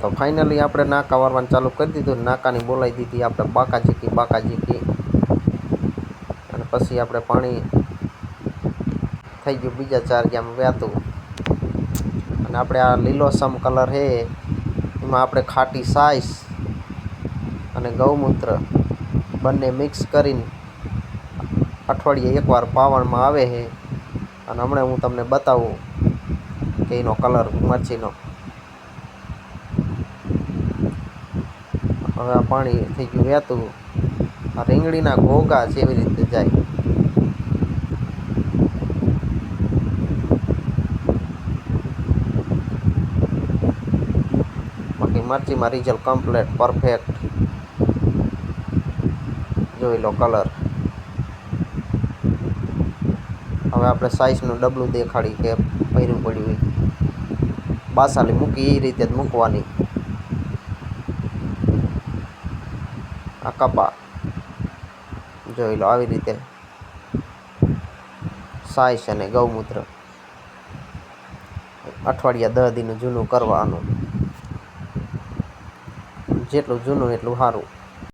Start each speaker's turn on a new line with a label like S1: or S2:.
S1: તો ફાઇનલી આપણે નાકા વારવાનું ચાલુ કરી દીધું. નાકાની બોલાવી દીધી આપણે બાકાજીકી અને પછી આપણે પાણી થઈ ગયું બીજા 4 ગામ વ્યાતું. અને આપણે આ લીલોસમ કલર છે એમાં આપણે ખાટી છાશ અને ગૌમૂત્ર બંને મિક્સ કરીને અઠવાડિયે એકવાર પાવણમાં આવે છે. અને હમણાં હું તમને બતાવું કે એનો કલર મરચીનો. હવે આ પાણી થઈ ગયું વહેતું. આ રીંગણીના ઘોઘા જેવી રીતે જાય. બાકી મરચીમાં રિઝલ્ટ કમ્પ્લીટ પરફેક્ટ. જોઈ લો કલર. હવે આપણે સાઈઝનું ડબલું દેખાડી કે ભર્યું પડ્યું હોય. બાસાલી મૂકી એ રીતે જ મૂકવાની. આ કપા જોઈ લો આવી રીતે સાઈઝ અને ગૌમૂત્ર અઠવાડિયા 10 દિન જૂનું કરવાનું. જેટલું જૂનું એટલું સારું.